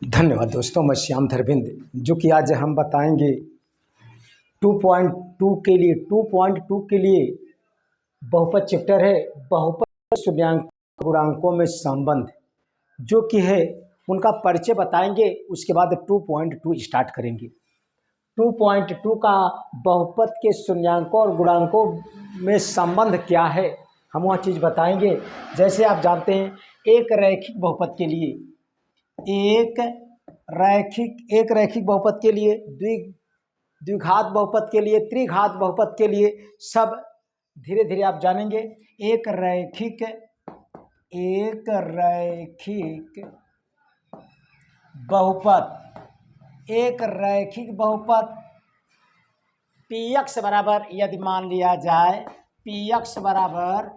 धन्यवाद दोस्तों, मैं श्याम धरविंद जो कि आज हम बताएंगे 2.2 के लिए 2.2 के लिए बहुपद चैप्टर है। बहुपद शून्यांक गुणांकों में संबंध जो कि है उनका परिचय बताएंगे, उसके बाद 2.2 स्टार्ट करेंगे। 2.2 का बहुपद के शून्याङ्कों और गुणांकों में संबंध क्या है, हम वह चीज़ बताएंगे। जैसे आप जानते हैं, एक रैखिक बहुपद के लिए एक रैखिक बहुपद के लिए द्विघात बहुपत के लिए, त्रिघात बहुपत के लिए, सब धीरे धीरे आप जानेंगे। एक रैखिक बहुपत px बराबर, यदि मान लिया जाए px बराबर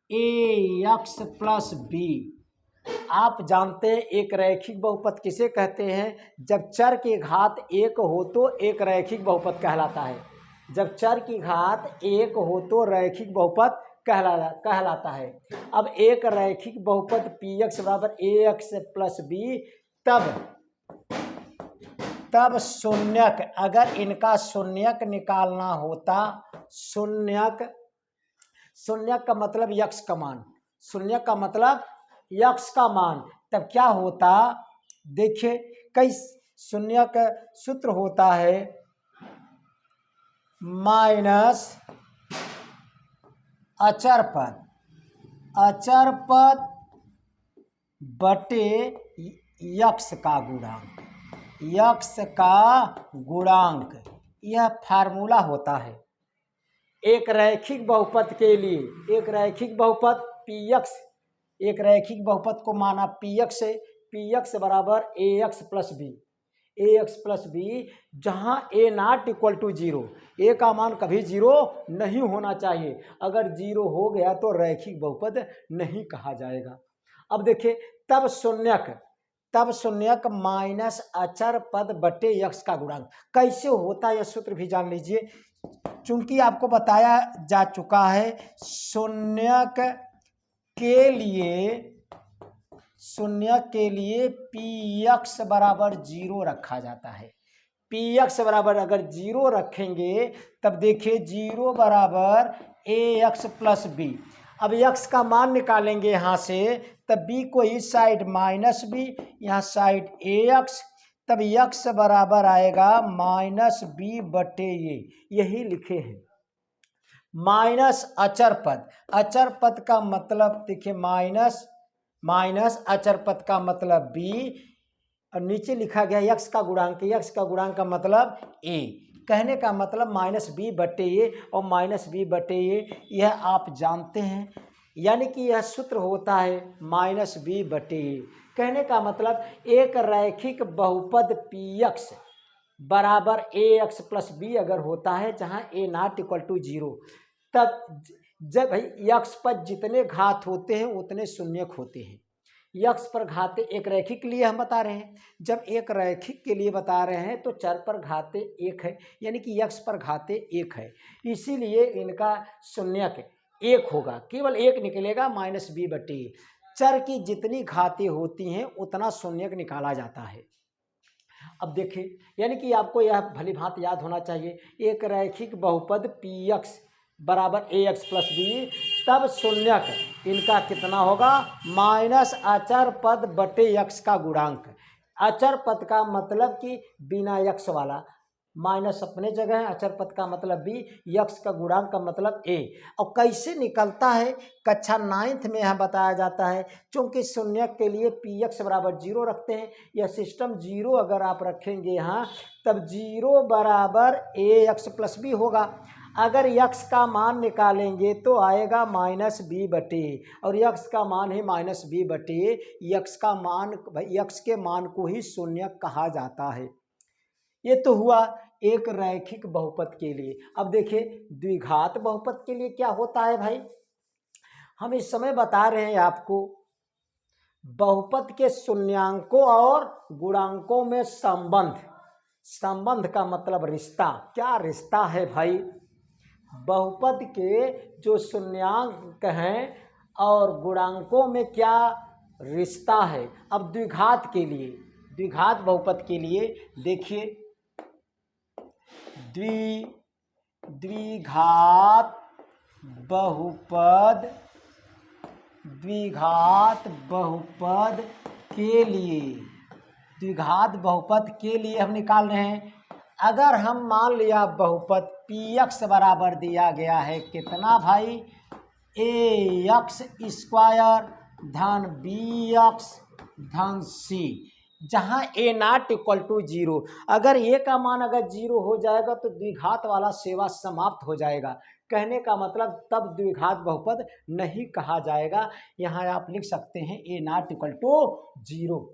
ax प्लस b। आप जानते हैं एक रैखिक बहुपद किसे कहते हैं? जब चर की घात एक हो तो एक रैखिक बहुपद कहलाता है। जब चर की घात एक हो तो रैखिक बहुपद कहलाता है। अब एक रैखिक बहुपद px बराबर ax प्लस b, तब शून्यक, अगर इनका शून्यक निकालना होता, शून्यक का मतलब यक्ष का मान, शून्यक का मतलब यक्ष का मान, तब क्या होता? देखिए, कई शून्य का सूत्र होता है माइनस अचर पद बटे यक्ष का गुणांक, यह फार्मूला होता है एक रैखिक बहुपद के लिए। एक रैखिक बहुपद px, एक रैखिक बहुपद को माना px है, px बराबर ax प्लस बी, जहाँ a not equal to 0, a का मान कभी 0 नहीं होना चाहिए। अगर 0 हो गया तो रैखिक बहुपद नहीं कहा जाएगा। अब देखिए, तब शून्यक माइनस अचर पद बटे यक्ष का गुणांक कैसे होता है, यह सूत्र भी जान लीजिए। चूंकि आपको बताया जा चुका है, शून्यक के लिए px बराबर 0 रखा जाता है। px बराबर अगर 0 रखेंगे, तब देखिए 0 बराबर ax प्लस b। अब x का मान निकालेंगे यहाँ से, तब b को इस साइड माइनस b, यहाँ साइड ax, तब x बराबर आएगा माइनस b बटे यही लिखे हैं माइनस अचर पद का मतलब देखिए माइनस अचर पद का मतलब b, और नीचे लिखा गया यक्ष का गुणांक का मतलब a। कहने का मतलब माइनस बी बटे ए और माइनस बी बटे ए, यह आप जानते हैं। यानी कि यह सूत्र होता है माइनस बी बटे ए। कहने का मतलब एक रैखिक बहुपद px बराबर ax प्लस बी अगर होता है, जहाँ a नॉट इक्वल टू 0, तब जब भाई यक्ष पर जितने घात होते हैं उतने शून्यक होते हैं। यक्ष पर घाते एक रैखिक के लिए हम बता रहे हैं, जब एक रैखिक के लिए बता रहे हैं तो चर पर घाते एक है, यानी कि यक्ष पर घाते एक है, इसीलिए इनका शून्यक एक होगा, केवल एक निकलेगा माइनस बी बटे। चर की जितनी घातें होती हैं उतना शून्यक निकाला जाता है। अब देखिए, यानी कि आपको यह भली भांति याद होना चाहिए, एक रैखिक बहुपद px बराबर ax प्लस बी, तब शून्यक इनका कितना होगा? माइनस अचर पद बटे यक्ष का गुणांक। अचर पद का मतलब कि बिना यक्ष वाला, माइनस अपने जगह है, अचर पद का मतलब b, यक्ष का गुणांक का मतलब a। और कैसे निकलता है, कक्षा 9th में यह बताया जाता है। क्योंकि शून्यक के लिए px बराबर 0 रखते हैं, यह सिस्टम 0 अगर आप रखेंगे यहाँ, तब 0 बराबर ax प्लस बी होगा। अगर यक्ष का मान निकालेंगे तो आएगा माइनस बी बटे, और यक्ष का मान है माइनस बी बटे। यक्ष के मान को ही शून्यक कहा जाता है। ये तो हुआ एक रैखिक बहुपद के लिए। अब देखिए, द्विघात बहुपद के लिए क्या होता है भाई, हम इस समय बता रहे हैं आपको बहुपद के शून्याङ्कों और गुणांकों में संबंध का मतलब रिश्ता। क्या रिश्ता है भाई? बहुपद के जो शून्याङ्क हैं और गुणांकों में क्या रिश्ता है। अब द्विघात के लिए द्विघात बहुपद के लिए देखिए द्विघात बहुपद के लिए द्विघात बहुपद के लिए हम निकाल रहे हैं। अगर हम मान लिया बहुपद px बराबर दिया गया है कितना भाई, ax स्क्वायर धन bx धन c, जहाँ a नॉट इक्वल टू 0। अगर a का मान अगर 0 हो जाएगा तो द्विघात वाला सेवा समाप्त हो जाएगा। कहने का मतलब तब द्विघात बहुपद नहीं कहा जाएगा। यहाँ आप लिख सकते हैं a नॉट इक्वल टू 0।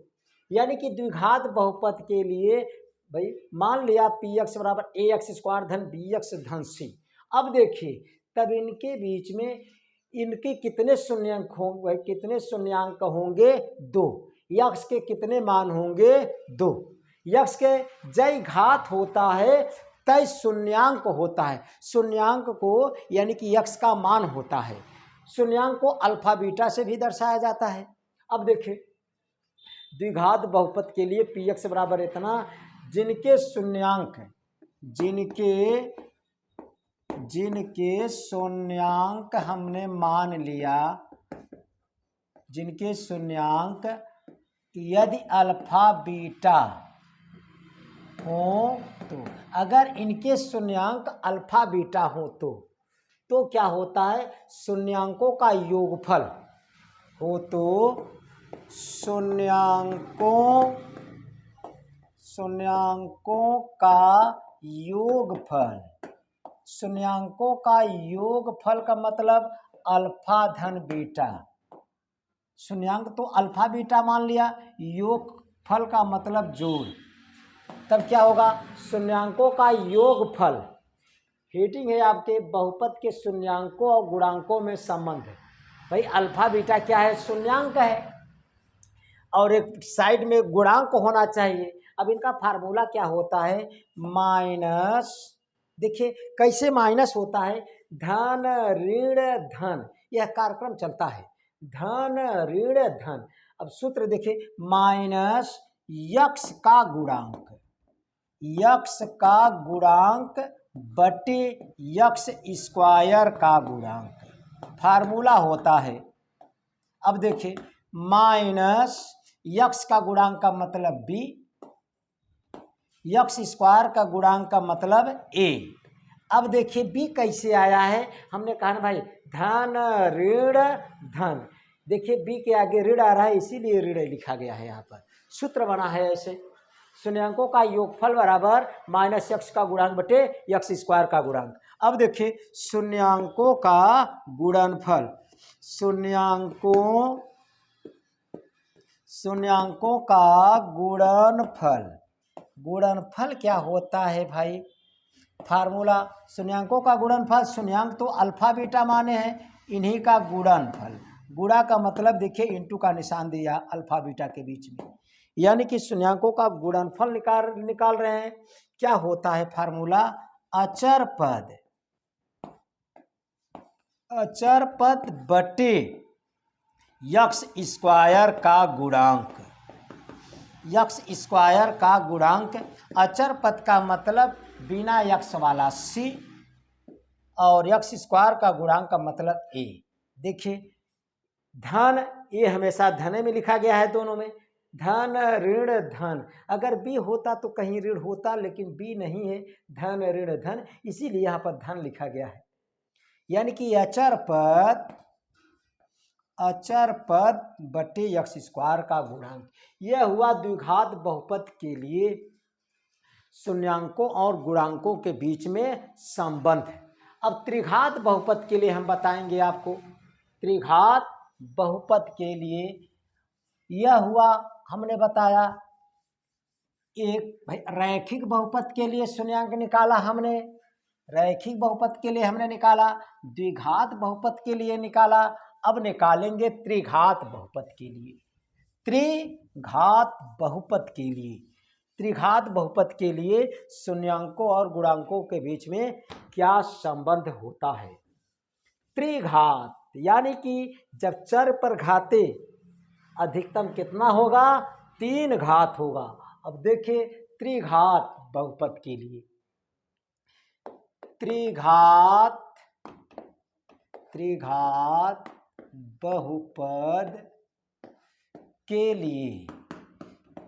यानी कि द्विघात बहुपद के लिए भाई मान लिया px बराबर ax स्क्वायर धन bx धन c। अब देखिए तब इनके बीच में इनके कितने शून्यांक होंगे, कितने शून्यांक होंगे 2। यक्ष के कितने मान होंगे 2। यक्ष के जय घात होता है तय शून्यांक होता है। शून्यांक को यानी कि यक्ष का मान होता है। शून्यांक को अल्फा बीटा से भी दर्शाया जाता है। अब देखिए द्विघात बहुपद के लिए px बराबर इतना, जिनके शून्यांक जिनके शून्यांक हमने मान लिया, जिनके शून्यांक यदि अल्फा बीटा हो तो, अगर इनके शून्यांक अल्फा बीटा हो तो क्या होता है, शून्यांकों का योगफल हो तो शून्यांकों का योगफल का मतलब अल्फा धन बीटा। शून्यांक तो अल्फा बीटा मान लिया, योगफल का मतलब जोड़। तब क्या होगा, शून्यांकों का योगफल। हेडिंग है आपके बहुपद के शून्यांकों और गुणांकों में संबंध। भाई अल्फा बीटा क्या है, शून्यांक है और एक साइड में गुणांक होना चाहिए। अब इनका फार्मूला क्या होता है, माइनस, देखिए कैसे माइनस होता है, धन ऋण धन, यह कार्यक्रम चलता है, धन ऋण धन। अब सूत्र देखिए, माइनस यक्स का गुणांक बटे यक्स स्क्वायर का गुणांक फार्मूला होता है। अब देखिए माइनस यक्स का गुणांक का मतलब b, यक्स स्क्वायर का गुणांक का मतलब a। अब देखिए b कैसे आया है, हमने कहा ना भाई धन ऋण धन। देखिए b के आगे ऋण आ रहा है इसीलिए ऋण लिखा गया है। यहाँ पर सूत्र बना है ऐसे, शून्यांकों का योगफल बराबर माइनस यक्स का गुणांक बटे यक्स स्क्वायर का गुणांक। अब देखिए शून्यांकों का गुणनफल, शून्यांकों का गुणनफल क्या होता है भाई, फार्मूला शून्यांकों का गुणनफल, शून्यांक तो अल्फा बीटा माने हैं, इन्हीं का गुणनफल। गुणा का मतलब देखिए इंटू का निशान दिया अल्फा बीटा के बीच में, यानी कि शून्यांकों का गुणनफल निकाल रहे हैं। क्या होता है फार्मूला, अचर पद बटे यक्स स्क्वायर का गुणांक, यक्स स्क्वायर का गुणांक। अचर पद का मतलब बिना यक्स वाला c और यक्स स्क्वायर का गुणांक का मतलब a। देखिए धन a हमेशा धन में लिखा गया है, दोनों में धन ऋण धन। अगर b होता तो कहीं ऋण होता, लेकिन b नहीं है, धन ऋण धन, इसीलिए यहाँ पर धन लिखा गया है। यानी कि अचर पद बटे यक्स स्क्वायर का गुणांक। यह हुआ द्विघात बहुपद के लिए शून्यांकों और गुणांकों के बीच में संबंध। अब त्रिघात बहुपद के लिए हम बताएंगे आपको। त्रिघात बहुपद के लिए यह हुआ, हमने बताया एक भाई रैखिक बहुपद के लिए शून्यांक निकाला हमने, रैखिक बहुपद के लिए हमने निकाला, द्विघात बहुपद के लिए निकाला। अब निकालेंगे त्रिघात बहुपद के लिए। त्रिघात बहुपद के लिए शून्यांकों और गुणांकों के बीच में क्या संबंध होता है। त्रिघात यानी कि जब चर पर घाते अधिकतम कितना होगा, 3 घात होगा। अब देखिए त्रिघात बहुपद के लिए, त्रिघात बहुपद के लिए,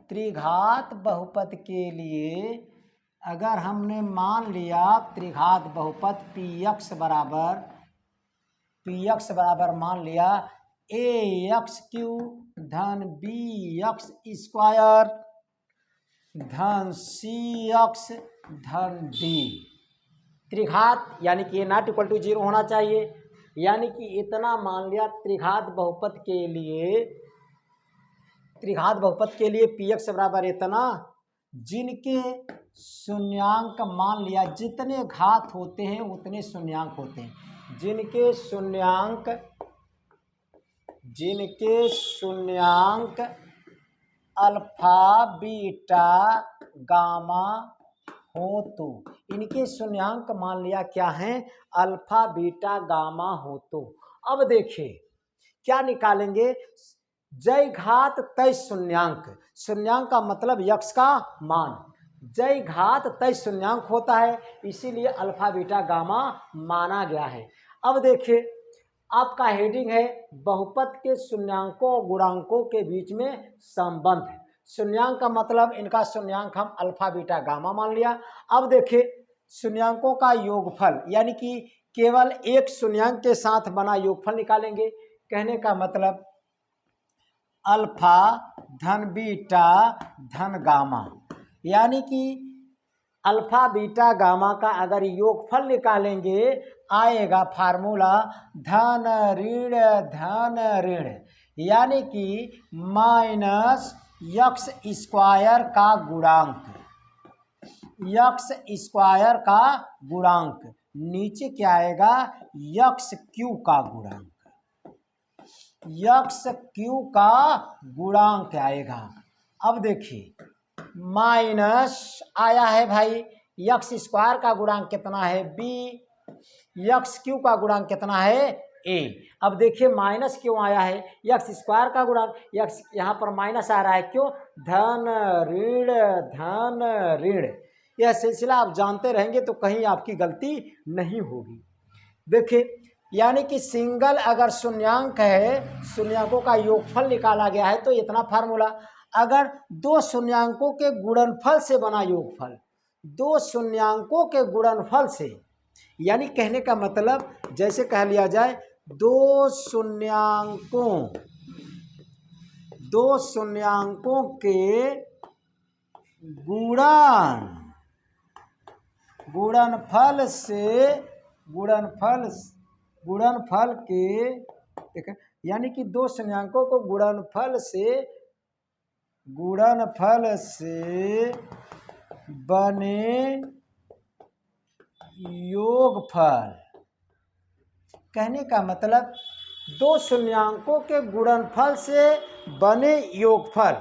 त्रिघात बहुपद के लिए अगर हमने मान लिया त्रिघात बहुपद px बराबर मान लिया ax³ धन bx स्क्वायर धन cx धन d। त्रिघात यानी कि नॉट इक्वल टू 0 होना चाहिए, यानी कि इतना मान लिया त्रिघात बहुपद के लिए, त्रिघात बहुपद के लिए px बराबर इतना, जिनके शून्यांक मान लिया जितने घात होते हैं उतने शून्यांक होते हैं, जिनके शून्यांक अल्फा बीटा गामा हो तो इनके शून्यांक मान लिया क्या है, अल्फा बीटा गामा हो तो। अब देखिए क्या निकालेंगे, जय घात तय शून्यांक, शून्यांक का मतलब यक्ष का मान, जय घात तय शून्यांक होता है, इसीलिए अल्फा बीटा गामा माना गया है। अब देखिए आपका हेडिंग है बहुपद के शून्यांकों और गुणांकों के बीच में संबंध। शून्यांक का मतलब इनका शून्यांक हम अल्फा बीटा गामा मान लिया। अब देखिए शून्यांकों का योगफल यानी कि केवल एक शून्यांक के साथ बना योगफल निकालेंगे। कहने का मतलब अल्फा धन बीटा धन गामा, यानी कि अल्फा बीटा गामा का अगर योगफल निकालेंगे आएगा फार्मूला धन ऋण, यानी कि माइनस यक्स स्क्वायर का गुणांक, यक्स स्क्वायर का गुणांक, नीचे क्या आएगा यक्स क्यू का गुणांक, यक्स क्यू का गुणांक आएगा। अब देखिए माइनस आया है भाई, यक्स स्क्वायर का गुणांक कितना है b, यक्स क्यू का गुणांक कितना है a। अब देखिए माइनस क्यों आया है, यक्स स्क्वायर का गुणांक, यक्स यहाँ पर माइनस आ रहा है क्यों, धन ऋण। यह सिलसिला आप जानते रहेंगे तो कहीं आपकी गलती नहीं होगी। देखिए यानी कि सिंगल अगर शून्यांक है, शून्यांकों का योगफल निकाला गया है तो इतना फार्मूला, अगर दो शून्यांकों के गुणनफल से बना योगफल, दो शून्यांकों के गुणनफल से, यानी कहने का मतलब जैसे कह लिया जाए दो शून्यांकों के गुणनफल के, यानी कि दो शून्यांकों को गुणनफल से बने योगफल। कहने का मतलब दो शून्यांकों के गुणनफल से बने योगफल,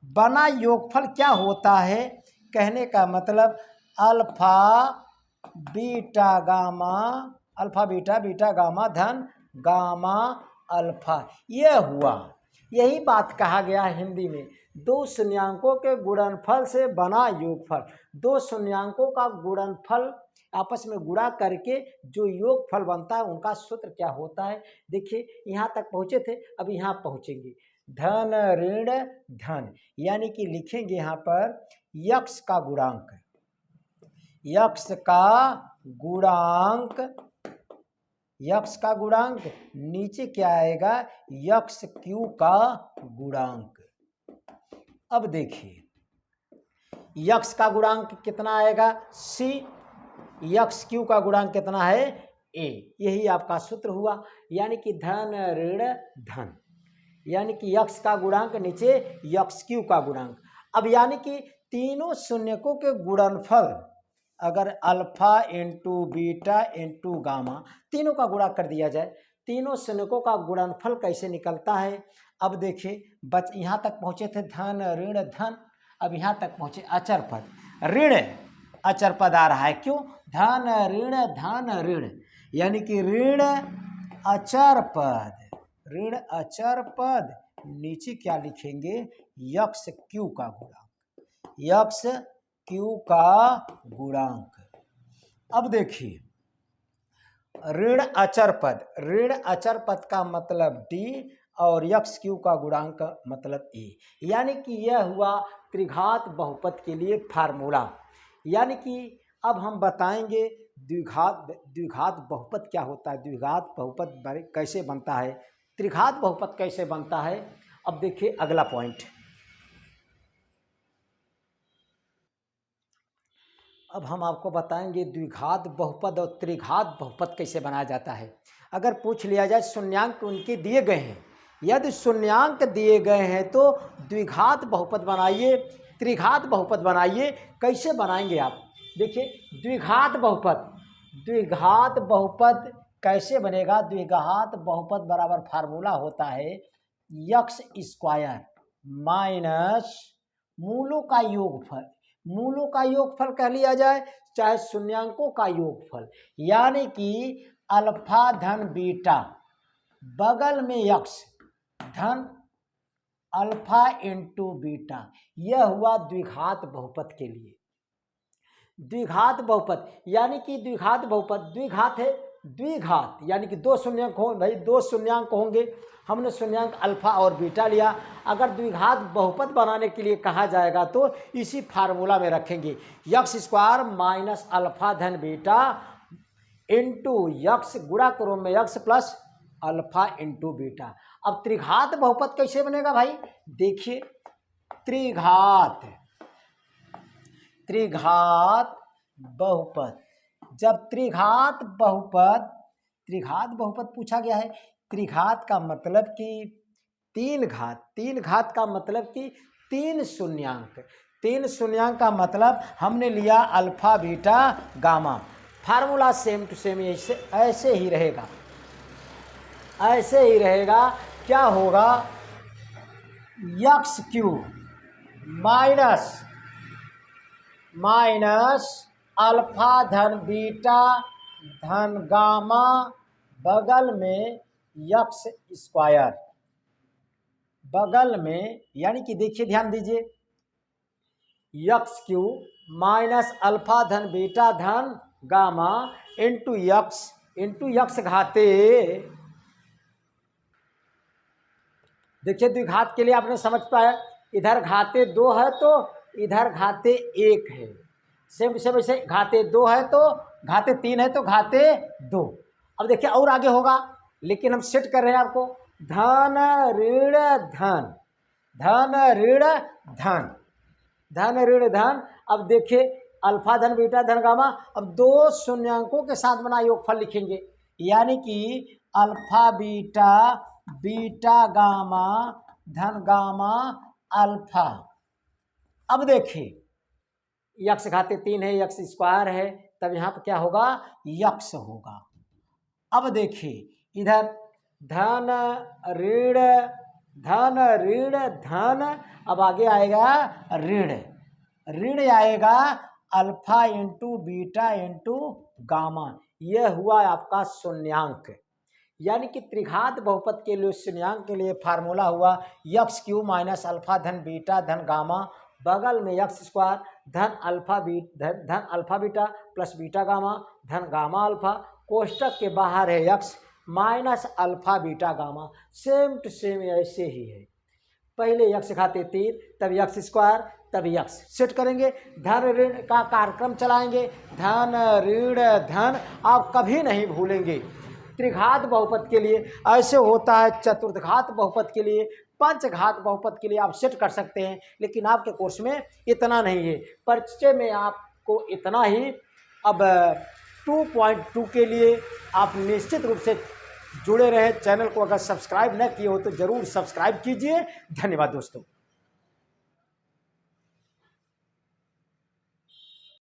बना योगफल क्या होता है, कहने का मतलब alpha beta gamma, alpha beta beta gamma धन गामा अल्फा, यह हुआ। यही बात कहा गया हिंदी में, दो शून्यांकों के गुणनफल से बना योगफल, दो शून्यांकों का गुणनफल आपस में गुणा करके जो योगफल बनता है उनका सूत्र क्या होता है। देखिए यहाँ तक पहुँचे थे, अब यहाँ पहुँचेंगे धन ऋण धन, यानी कि लिखेंगे यहाँ पर यक्स का गुणांक, यक्स का गुणांक, नीचे क्या आएगा यक्स क्यू का गुणांक। अब देखिए यक्स का गुणांक कितना आएगा c, यक्स क्यू का गुणांक कितना है a, यही आपका सूत्र हुआ। यानी कि धन ऋण धन, यानी कि यक्स का गुणांक नीचे यक्स क्यू का गुणांक। अब यानी कि तीनों शून्यकों के गुणनफल, अगर alpha into beta into gamma तीनों का गुणा कर दिया जाए, तीनों शून्यकों का गुणनफल कैसे निकलता है। अब देखिए यहाँ तक पहुँचे थे धन ऋण धन, अब यहाँ तक पहुँचे अचर पद, ऋण अचर पद आ रहा है क्यों, धन ऋण, यानी कि ऋण अचर पद नीचे क्या लिखेंगे, यक्स क्यू का गुणांक, यक्स क्यू का गुणांक। अब देखिए ऋण अचर पद, ऋण अचर पद का मतलब डी और यक्स क्यू का गुणांक का मतलब ए, यानी कि यह हुआ त्रिघात बहुपद के लिए फार्मूला। यानी कि अब हम बताएंगे द्विघात बहुपद क्या होता है, द्विघात बहुपद कैसे बनता है, त्रिघात बहुपद कैसे बनता है। अब देखिए अगला पॉइंट, अब हम आपको बताएंगे द्विघात बहुपद और त्रिघात बहुपद कैसे बनाया जाता है। अगर पूछ लिया जाए शून्यांक उनके दिए गए हैं, यदि शून्यांक दिए गए हैं तो द्विघात बहुपद बनाइए, त्रिघात बहुपद बनाइए। कैसे बनाएंगे आप देखिए, द्विघात बहुपद, द्विघात बहुपद कैसे बनेगा, द्विघात बहुपद बराबर फार्मूला होता है यक्स स्क्वायर माइनस मूलों का योगफल, मूलों का योगफल कह लिया जाए चाहे शून्यांकों का योगफल, यानी कि अल्फा धन बीटा बगल में यक्स धन अल्फा इंटू बीटा, यह हुआ द्विघात बहुपद के लिए। द्विघात बहुपद यानी कि द्विघात बहुपद, द्विघात है द्विघात यानी कि दो शून्यांक होंगे, भाई दो शून्यांक होंगे, हमने शून्यांक अल्फा और बीटा लिया। अगर द्विघात बहुपद बनाने के लिए कहा जाएगा तो इसी फार्मूला में रखेंगे, यक्स स्क्वायर माइनस अल्फा धन बीटा इंटू यक्स गुणा करो में x plus alpha into beta. अब त्रिघात बहुपद कैसे बनेगा भाई, देखिए त्रिघात, त्रिघात बहुपद, जब त्रिघात बहुपद, त्रिघात बहुपद पूछा गया है, त्रिघात का मतलब कि तीन घात, तीन घात का मतलब कि तीन शून्यांक, तीन शून्यांक का मतलब हमने लिया alpha beta gamma. Formula same to same ऐसे ही रहेगा, ऐसे ही रहेगा। क्या होगा, x cube minus minus alpha धन बीटा धन गामा बगल में यक्स स्क्वायर, बगल में यानी कि देखिए ध्यान दीजिए, यक्स क्यू माइनस अल्फा धन बीटा धन गामा इंटू यक्स घाते, देखिए द्विघात के लिए आपने समझ पाया, इधर घाते 2 है तो इधर घाते 1 है, सेम से वैसे घाते 2 है तो घाते 3 है तो घाते 2। अब देखिए और आगे होगा, लेकिन हम सेट कर रहे हैं आपको, धन ऋण धन, धन ऋण धन, धन ऋण धन। अब देखिए अल्फा धन बीटा धन गामा, अब दो शून्यांकों के साथ बना योगफल लिखेंगे, यानी कि अल्फा बीटा बीटा गामा धन गामा अल्फा। अब देखिए यक्स घाते 3 है, यक्स स्क्वायर है, तब यहाँ पर क्या होगा, यक्स होगा। अब देखिए इधर धन ऋण धन, अब आगे आएगा ऋण, ऋण आएगा alpha into beta into gamma, यह हुआ आपका शून्यांक। यानी कि त्रिघात बहुपद के लिए शून्यांक के लिए फार्मूला हुआ यक्स क्यू माइनस अल्फा धन बीटा धन गामा बगल में यक्स स्क्वायर धन alpha beta plus beta gamma धन गामा अल्फा, कोष्टक के बाहर है x minus alpha beta gamma, same to same ऐसे ही है। पहले यक्स घाते 3 तब यक्स स्क्वायर तब यक्स, सेट करेंगे, धन ऋण का कार्यक्रम चलाएंगे, धन ऋण धन, आप कभी नहीं भूलेंगे। त्रिघात बहुपद के लिए ऐसे होता है, चतुर्थघात बहुपद के लिए, पंचघात बहुपद के लिए आप सेट कर सकते हैं, लेकिन आपके कोर्स में इतना नहीं है, परिचय में आपको इतना ही। अब 2.2 के लिए आप निश्चित रूप से जुड़े रहे, चैनल को अगर सब्सक्राइब न किए हो तो ज़रूर सब्सक्राइब कीजिए। धन्यवाद दोस्तों।